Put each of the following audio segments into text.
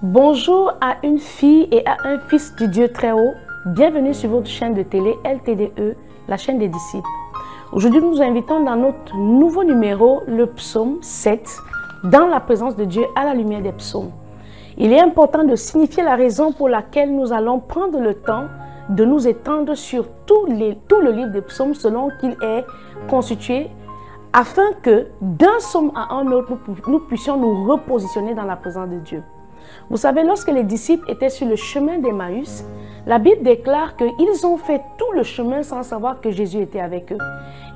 Bonjour à une fille et à un fils du Dieu très haut. Bienvenue sur votre chaîne de télé LTDE, la chaîne des disciples. Aujourd'hui, nous vous invitons dans notre nouveau numéro, le psaume 7, dans la présence de Dieu à la lumière des psaumes. Il est important de signifier la raison pour laquelle nous allons prendre le temps de nous étendre sur tout le livre des psaumes selon qu'il est constitué, afin que d'un psaume à un autre, nous puissions nous repositionner dans la présence de Dieu. Vous savez, lorsque les disciples étaient sur le chemin d'Emmaüs, la Bible déclare qu'ils ont fait tout le chemin sans savoir que Jésus était avec eux.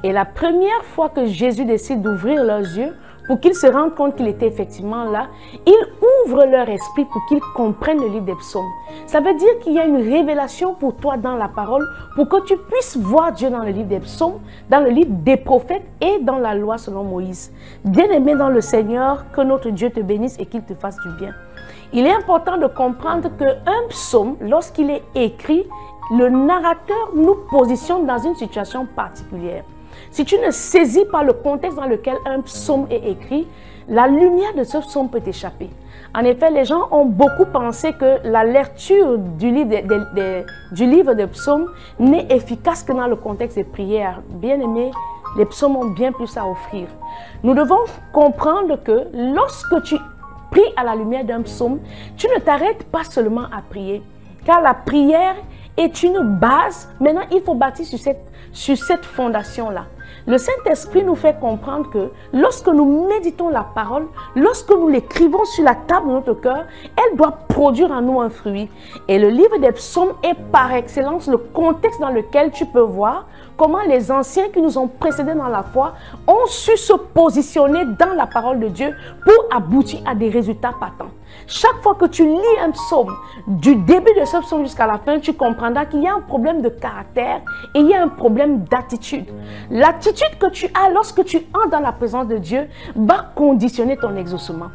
Et la première fois que Jésus décide d'ouvrir leurs yeux pour qu'ils se rendent compte qu'il était effectivement là, il ouvre leur esprit pour qu'ils comprennent le livre des psaumes. Ça veut dire qu'il y a une révélation pour toi dans la parole pour que tu puisses voir Dieu dans le livre des psaumes, dans le livre des prophètes et dans la loi selon Moïse. Bien-aimé dans le Seigneur, que notre Dieu te bénisse et qu'il te fasse du bien. Il est important de comprendre qu'un psaume, lorsqu'il est écrit, le narrateur nous positionne dans une situation particulière. Si tu ne saisis pas le contexte dans lequel un psaume est écrit, la lumière de ce psaume peut t'échapper. En effet, les gens ont beaucoup pensé que la lecture du livre des psaumes n'est efficace que dans le contexte des prières. Bien aimé, les psaumes ont bien plus à offrir. Nous devons comprendre que lorsque tu prie à la lumière d'un psaume, tu ne t'arrêtes pas seulement à prier, car la prière est une base. Maintenant, il faut bâtir sur cette fondation-là. Le Saint-Esprit nous fait comprendre que lorsque nous méditons la parole, lorsque nous l'écrivons sur la table de notre cœur, elle doit produire en nous un fruit. Et le livre des psaumes est par excellence le contexte dans lequel tu peux voir comment les anciens qui nous ont précédés dans la foi ont su se positionner dans la parole de Dieu pour aboutir à des résultats patents. Chaque fois que tu lis un psaume, du début de ce psaume jusqu'à la fin, tu comprendras qu'il y a un problème de caractère et il y a un problème d'attitude. L'attitude que tu as lorsque tu entres dans la présence de Dieu va conditionner ton exaucement.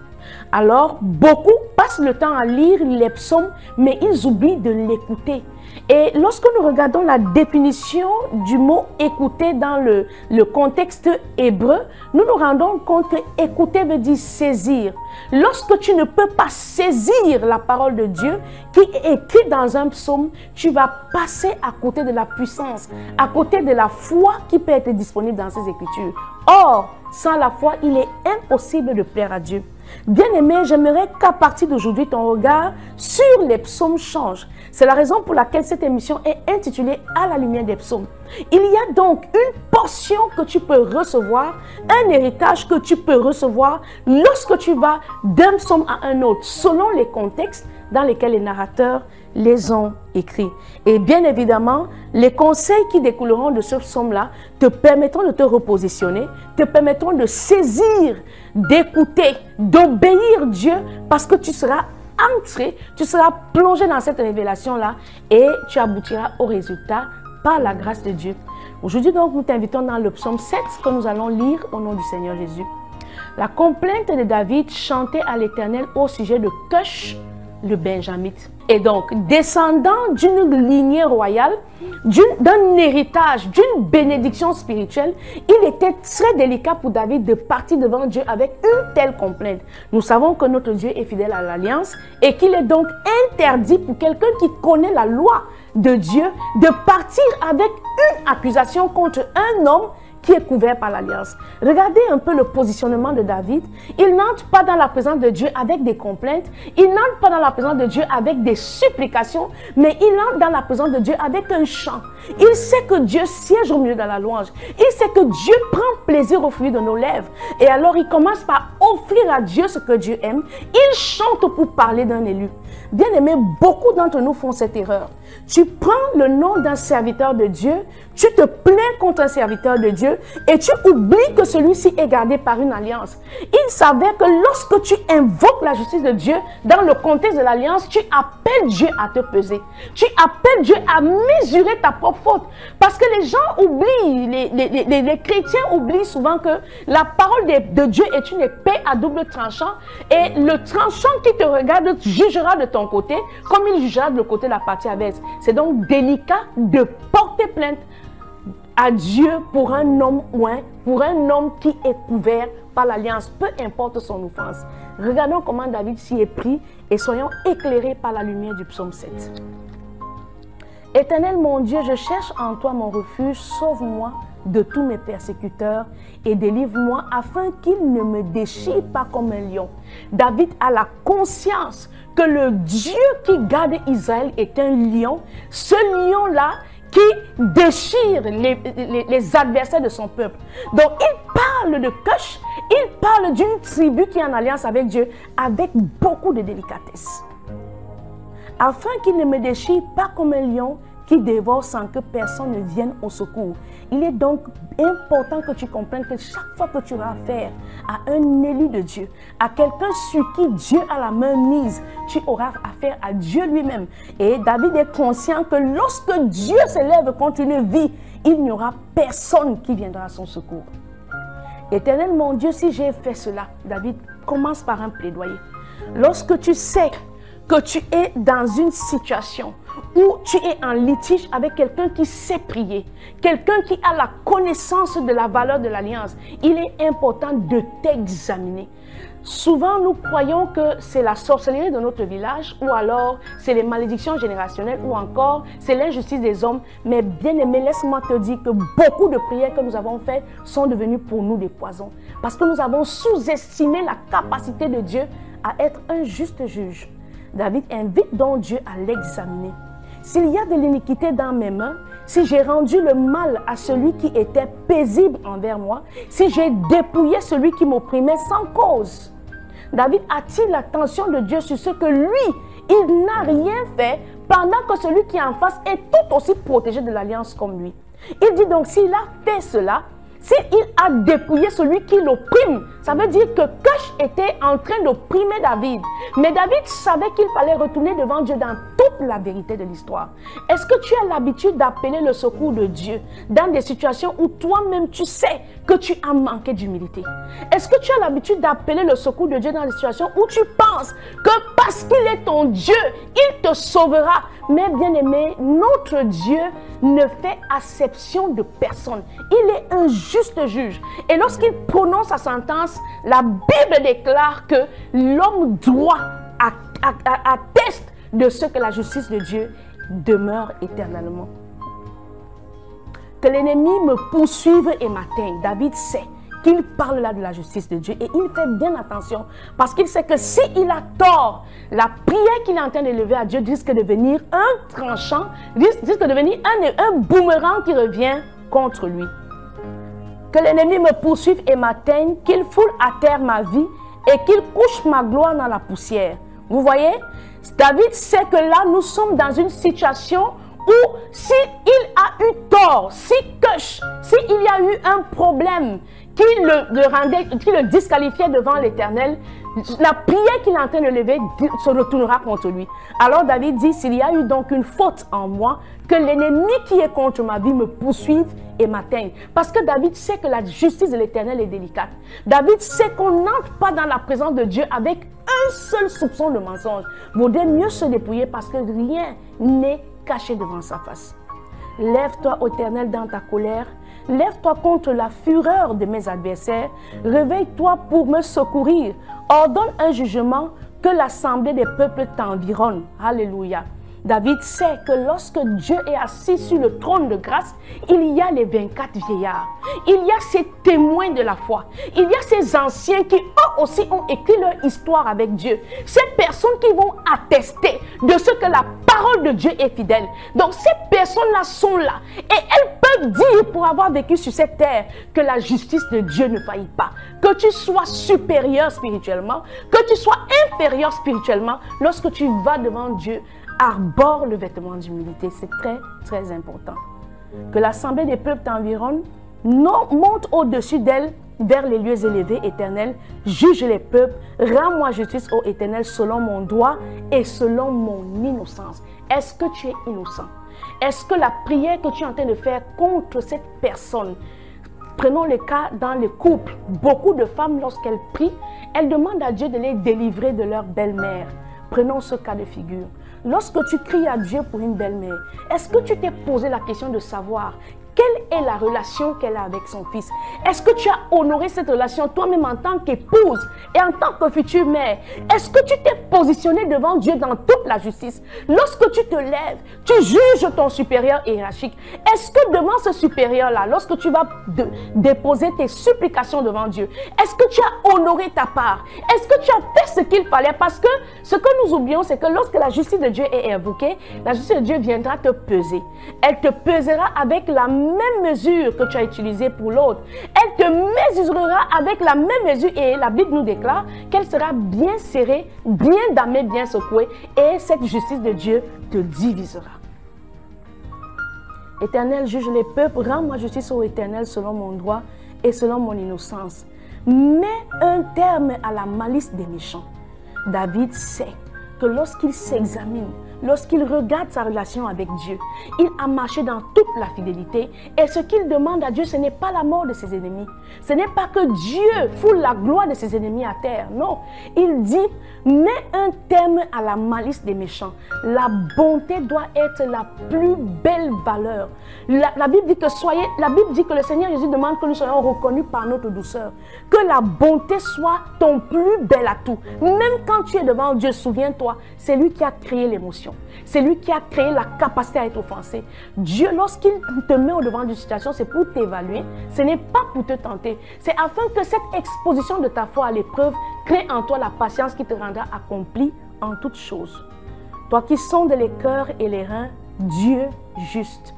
Alors, beaucoup passent le temps à lire les psaumes, mais ils oublient de l'écouter. Et lorsque nous regardons la définition du mot « écouter » dans le contexte hébreu, nous nous rendons compte que « écouter » veut dire « saisir ». Lorsque tu ne peux pas saisir la parole de Dieu qui est écrite dans un psaume, tu vas passer à côté de la puissance, à côté de la foi qui peut être disponible dans ces Écritures. Or, sans la foi, il est impossible de plaire à Dieu. Bien-aimé, j'aimerais qu'à partir d'aujourd'hui, ton regard sur les psaumes change. C'est la raison pour laquelle cette émission est intitulée « À la lumière des psaumes ». Il y a donc une portion que tu peux recevoir, un héritage que tu peux recevoir lorsque tu vas d'un psaume à un autre, selon les contextes dans lesquels les narrateurs les ont écrits. Et bien évidemment, les conseils qui découleront de ce psaume-là te permettront de te repositionner, te permettront de saisir, d'écouter, d'obéir Dieu, parce que tu seras entré, tu seras plongé dans cette révélation-là et tu aboutiras au résultat par la grâce de Dieu. Aujourd'hui donc, nous t'invitons dans le psaume 7 que nous allons lire au nom du Seigneur Jésus. La complainte de David chantée à l'Éternel au sujet de Cush, le Benjamite. Et donc, descendant d'une lignée royale, d'un héritage, d'une bénédiction spirituelle, il était très délicat pour David de partir devant Dieu avec une telle complainte. Nous savons que notre Dieu est fidèle à l'alliance et qu'il est donc interdit pour quelqu'un qui connaît la loi de Dieu de partir avec une accusation contre un homme qui est couvert par l'alliance. Regardez un peu le positionnement de David. Il n'entre pas dans la présence de Dieu avec des complaintes. Il n'entre pas dans la présence de Dieu avec des supplications, mais il entre dans la présence de Dieu avec un chant. Il sait que Dieu siège au milieu de la louange. Il sait que Dieu prend plaisir au fruit de nos lèvres. Et alors il commence par offrir à Dieu ce que Dieu aime. Il chante pour parler d'un élu. Bien aimé, beaucoup d'entre nous font cette erreur. Tu prends le nom d'un serviteur de Dieu, tu te plains contre un serviteur de Dieu et tu oublies que celui-ci est gardé par une alliance. Il s'avère que lorsque tu invoques la justice de Dieu dans le contexte de l'alliance, tu appelles Dieu à te peser. Tu appelles Dieu à mesurer ta propre faute. Parce que les gens oublient, les chrétiens oublient souvent que la parole de Dieu est une épée à double tranchant et le tranchant qui te regarde jugera de ton côté comme il jugera de le côté de la partie adverse. C'est donc délicat de porter plainte à Dieu pour un homme qui est couvert par l'alliance, peu importe son offense. Regardons comment David s'y est pris et soyons éclairés par la lumière du psaume 7. Éternel mon Dieu, je cherche en toi mon refuge, sauve-moi de tous mes persécuteurs et délivre-moi afin qu'ils ne me déchirent pas comme un lion. David a la conscience que le Dieu qui garde Israël est un lion, ce lion-là qui déchire les adversaires de son peuple. Donc il parle de Cush, il parle d'une tribu qui est en alliance avec Dieu avec beaucoup de délicatesse. Afin qu'il ne me déchire pas comme un lion qui dévore sans que personne ne vienne au secours. Il est donc important que tu comprennes que chaque fois que tu auras affaire à un élu de Dieu, à quelqu'un sur qui Dieu a la main mise, tu auras affaire à Dieu lui-même. Et David est conscient que lorsque Dieu s'élève contre une vie, il n'y aura personne qui viendra à son secours. Éternel mon Dieu, si j'ai fait cela, David commence par un plaidoyer. Lorsque tu sais que tu es dans une situation où tu es en litige avec quelqu'un qui sait prier, quelqu'un qui a la connaissance de la valeur de l'alliance, il est important de t'examiner. Souvent, nous croyons que c'est la sorcellerie de notre village, ou alors c'est les malédictions générationnelles, ou encore c'est l'injustice des hommes. Mais bien aimé, laisse-moi te dire que beaucoup de prières que nous avons faites sont devenues pour nous des poisons. Parce que nous avons sous-estimé la capacité de Dieu à être un juste juge. David invite donc Dieu à l'examiner. S'il y a de l'iniquité dans mes mains, si j'ai rendu le mal à celui qui était paisible envers moi, si j'ai dépouillé celui qui m'opprimait sans cause. David attire l'attention de Dieu sur ce que lui, il n'a rien fait pendant que celui qui est en face est tout aussi protégé de l'alliance comme lui. Il dit donc, s'il a fait cela, s'il a dépouillé celui qui l'opprime, ça veut dire que Cush était en train d'opprimer David. Mais David savait qu'il fallait retourner devant Dieu dans toute la vérité de l'histoire. Est-ce que tu as l'habitude d'appeler le secours de Dieu dans des situations où toi-même tu sais que tu as manqué d'humilité? Est-ce que tu as l'habitude d'appeler le secours de Dieu dans des situations où tu penses que parce qu'il est ton Dieu, il te sauvera? Mais bien aimé, notre Dieu ne fait acception de personne. Il est un juste juge. Et lorsqu'il prononce sa sentence, la Bible déclare que l'homme droit atteste de ce que la justice de Dieu demeure éternellement. Que l'ennemi me poursuive et m'atteigne. David sait qu'il parle là de la justice de Dieu et il fait bien attention parce qu'il sait que s'il a tort, la prière qu'il est en train d'élever à Dieu risque de devenir un tranchant, risque de devenir un boomerang qui revient contre lui. Que l'ennemi me poursuive et m'atteigne, qu'il foule à terre ma vie et qu'il couche ma gloire dans la poussière. Vous voyez, David sait que là, nous sommes dans une situation où s'il a eu tort, s'il y a eu un problème qui le disqualifiait devant l'Éternel, la prière qu'il est en train de lever se retournera contre lui. Alors David dit, s'il y a eu donc une faute en moi, que l'ennemi qui est contre ma vie me poursuive et m'atteigne. Parce que David sait que la justice de l'Éternel est délicate. David sait qu'on n'entre pas dans la présence de Dieu avec un seul soupçon de mensonge. Vaudrait mieux se dépouiller parce que rien n'est caché devant sa face. Lève-toi, ô Éternel, dans ta colère. Lève-toi contre la fureur de mes adversaires. Réveille-toi pour me secourir. Ordonne un jugement, que l'assemblée des peuples t'environne. Alléluia. David sait que lorsque Dieu est assis sur le trône de grâce, il y a les 24 vieillards. Il y a ces témoins de la foi. Il y a ces anciens qui eux aussi ont écrit leur histoire avec Dieu. Ces personnes qui vont attester de ce que la parole de Dieu est fidèle. Donc ces personnes-là sont là. Et elles peuvent dire pour avoir vécu sur cette terre que la justice de Dieu ne faillit pas. Que tu sois supérieur spirituellement, que tu sois inférieur spirituellement, lorsque tu vas devant Dieu, arbore le vêtement d'humilité. C'est très, très important. Que l'assemblée des peuples t'environne, monte au-dessus d'elle vers les lieux élevés, éternels. Juge les peuples, rends-moi justice, ô Éternel, selon mon droit et selon mon innocence. Est-ce que tu es innocent? Est-ce que la prière que tu es en train de faire contre cette personne, prenons le cas dans les couples, beaucoup de femmes, lorsqu'elles prient, elles demandent à Dieu de les délivrer de leur belle-mère. Prenons ce cas de figure. Lorsque tu cries à Dieu pour une belle-mère, est-ce que tu t'es posé la question de savoir quelle et la relation qu'elle a avec son fils? Est-ce que tu as honoré cette relation toi-même en tant qu'épouse et en tant que future mère? Est-ce que tu t'es positionné devant Dieu dans toute la justice? Lorsque tu te lèves, tu juges ton supérieur hiérarchique. Est-ce que devant ce supérieur-là, lorsque tu vas déposer tes supplications devant Dieu, est-ce que tu as honoré ta part? Est-ce que tu as fait ce qu'il fallait? Parce que ce que nous oublions, c'est que lorsque la justice de Dieu est invoquée, la justice de Dieu viendra te peser. Elle te pesera avec la même mesure que tu as utilisée pour l'autre. Elle te mesurera avec la même mesure et la Bible nous déclare qu'elle sera bien serrée, bien damée, bien secouée et cette justice de Dieu te divisera. Éternel, juge les peuples, rends-moi justice ô Éternel selon mon droit et selon mon innocence. Mets un terme à la malice des méchants. David sait que lorsqu'il s'examine, lorsqu'il regarde sa relation avec Dieu, il a marché dans toute la fidélité. Et ce qu'il demande à Dieu, ce n'est pas la mort de ses ennemis. Ce n'est pas que Dieu foule la gloire de ses ennemis à terre. Non, il dit, mets un terme à la malice des méchants. La bonté doit être la plus belle valeur. La Bible dit que le Seigneur Jésus demande que nous soyons reconnus par notre douceur. Que la bonté soit ton plus bel atout. Même quand tu es devant Dieu, souviens-toi, c'est lui qui a créé l'émotion. C'est lui qui a créé la capacité à être offensé. Dieu, lorsqu'il te met au devant d'une situation, c'est pour t'évaluer. Ce n'est pas pour te tenter. C'est afin que cette exposition de ta foi à l'épreuve crée en toi la patience qui te rendra accompli en toutes choses. Toi qui sondes les cœurs et les reins, Dieu juste.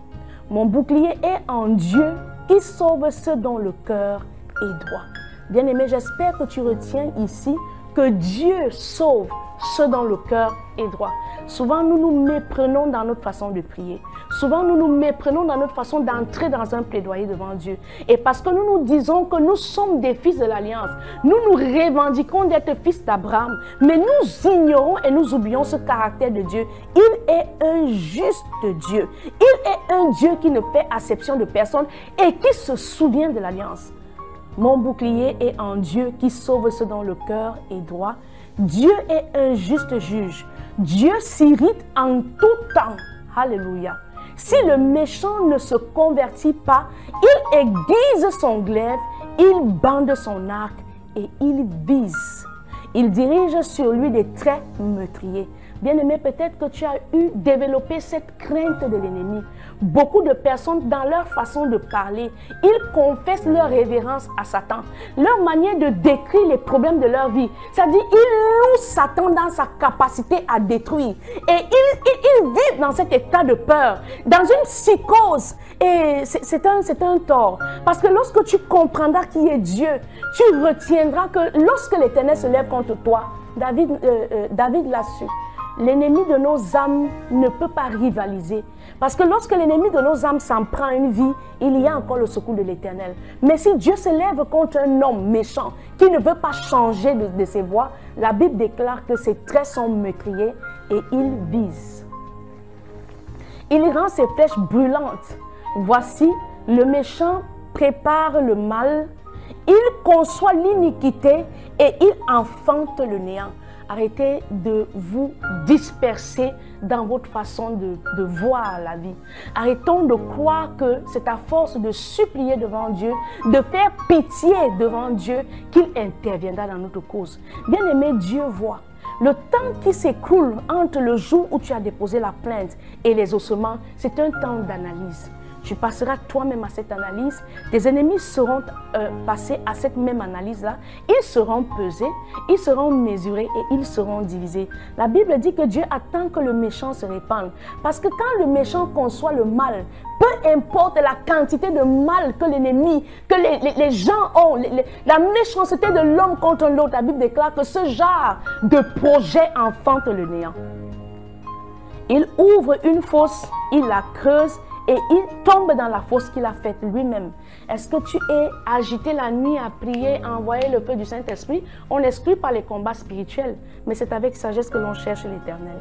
Mon bouclier est en Dieu qui sauve ceux dont le cœur est droit. Bien-aimé, j'espère que tu retiens ici que Dieu sauve ceux dont le cœur est droit. Souvent, nous nous méprenons dans notre façon de prier. Souvent, nous nous méprenons dans notre façon d'entrer dans un plaidoyer devant Dieu. Et parce que nous nous disons que nous sommes des fils de l'Alliance, nous nous revendiquons d'être fils d'Abraham, mais nous ignorons et nous oublions ce caractère de Dieu. Il est un juste Dieu. Il est un Dieu qui ne fait acception de personne et qui se souvient de l'Alliance. Mon bouclier est en Dieu qui sauve ceux dont le cœur est droit. Dieu est un juste juge. Dieu s'irrite en tout temps. Alléluia. Si le méchant ne se convertit pas, il aiguise son glaive, il bande son arc et il vise. Il dirige sur lui des traits meurtriers. Bien-aimé, peut-être que tu as développé cette crainte de l'ennemi. Beaucoup de personnes, dans leur façon de parler, ils confessent leur révérence à Satan. Leur manière de décrire les problèmes de leur vie, c'est-à-dire ils louent Satan dans sa capacité à détruire. Et ils vivent dans cet état de peur, dans une psychose. Et c'est un tort. Parce que lorsque tu comprendras qui est Dieu, tu retiendras que lorsque l'Éternel se lève contre toi, David l'a su. L'ennemi de nos âmes ne peut pas rivaliser. Parce que lorsque l'ennemi de nos âmes s'en prend une vie, il y a encore le secours de l'Éternel. Mais si Dieu se lève contre un homme méchant qui ne veut pas changer de ses voies, la Bible déclare que ses traits sont meurtriers et il vise. Il rend ses flèches brûlantes. Voici, le méchant prépare le mal, il conçoit l'iniquité et il enfante le néant. Arrêtez de vous disperser dans votre façon de voir la vie. Arrêtons de croire que c'est à force de supplier devant Dieu, de faire pitié devant Dieu, qu'il interviendra dans notre cause. Bien-aimé, Dieu voit. Le temps qui s'écoule entre le jour où tu as déposé la plainte et les ossements, c'est un temps d'analyse. Tu passeras toi-même à cette analyse. Tes ennemis seront passés à cette même analyse-là. Ils seront pesés, ils seront mesurés et ils seront divisés. La Bible dit que Dieu attend que le méchant se répande. Parce que quand le méchant conçoit le mal, peu importe la quantité de mal que l'ennemi, que les gens ont, la méchanceté de l'homme contre l'autre, la Bible déclare que ce genre de projet enfante le néant. Il ouvre une fosse, il la creuse, et il tombe dans la fosse qu'il a faite lui-même. Est-ce que tu es agité la nuit à prier, à envoyer le feu du Saint-Esprit? On n'exclut pas les combats spirituels, mais c'est avec sagesse que l'on cherche l'Éternel.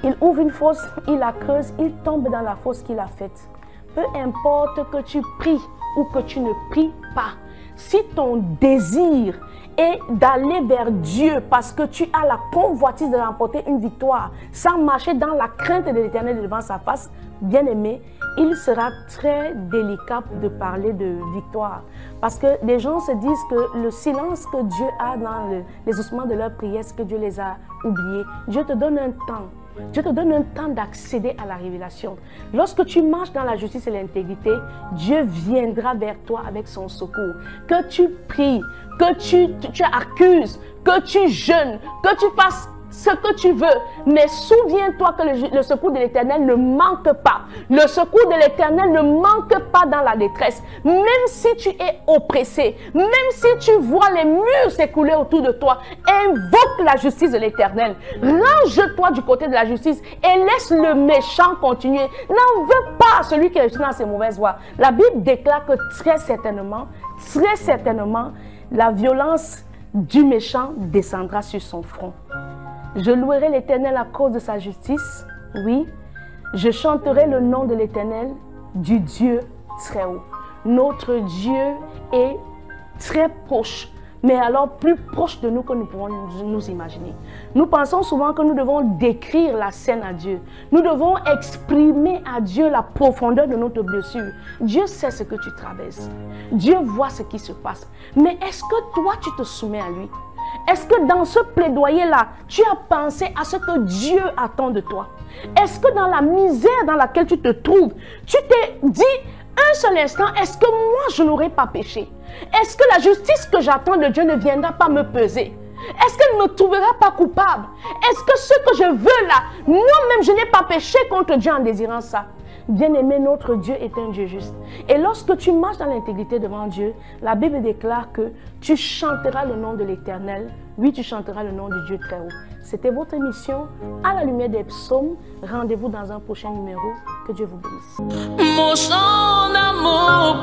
Il ouvre une fosse, il la creuse, il tombe dans la fosse qu'il a faite. Peu importe que tu pries ou que tu ne pries pas, si ton désir et d'aller vers Dieu parce que tu as la convoitise de remporter une victoire sans marcher dans la crainte de l'Éternel devant sa face, bien-aimé, il sera très délicat de parler de victoire. Parce que les gens se disent que le silence que Dieu a dans les ossements de leur prière, c'est que Dieu les a oubliés. Dieu te donne un temps. Dieu te donne un temps d'accéder à la révélation. Lorsque tu marches dans la justice et l'intégrité, Dieu viendra vers toi avec son secours. Que tu pries, que tu accuses, que tu jeûnes, que tu fasses ce que tu veux, mais souviens-toi que le secours de l'Éternel ne manque pas. Le secours de l'Éternel ne manque pas dans la détresse. Même si tu es oppressé, même si tu vois les murs s'écouler autour de toi, invoque la justice de l'Éternel. Range-toi du côté de la justice et laisse le méchant continuer. N'en veux pas à celui qui est dans ses mauvaises voies. La Bible déclare que très certainement, la violence du méchant descendra sur son front. Je louerai l'Éternel à cause de sa justice, oui. Je chanterai le nom de l'Éternel, du Dieu très haut. Notre Dieu est très proche, mais alors plus proche de nous que nous pouvons nous imaginer. Nous pensons souvent que nous devons décrire la scène à Dieu. Nous devons exprimer à Dieu la profondeur de notre blessure. Dieu sait ce que tu traverses. Dieu voit ce qui se passe. Mais est-ce que toi, tu te soumets à lui? Est-ce que dans ce plaidoyer-là, tu as pensé à ce que Dieu attend de toi? Est-ce que dans la misère dans laquelle tu te trouves, tu t'es dit un seul instant, est-ce que moi je n'aurais pas péché? Est-ce que la justice que j'attends de Dieu ne viendra pas me peser? Est-ce qu'elle ne me trouvera pas coupable? Est-ce que ce que je veux là, moi-même je n'ai pas péché contre Dieu en désirant ça? Bien-aimé, notre Dieu est un Dieu juste. Et lorsque tu marches dans l'intégrité devant Dieu, la Bible déclare que tu chanteras le nom de l'Éternel. Oui, tu chanteras le nom du Dieu très haut. C'était votre émission à la lumière des psaumes. Rendez-vous dans un prochain numéro. Que Dieu vous bénisse. Mon chant d'amour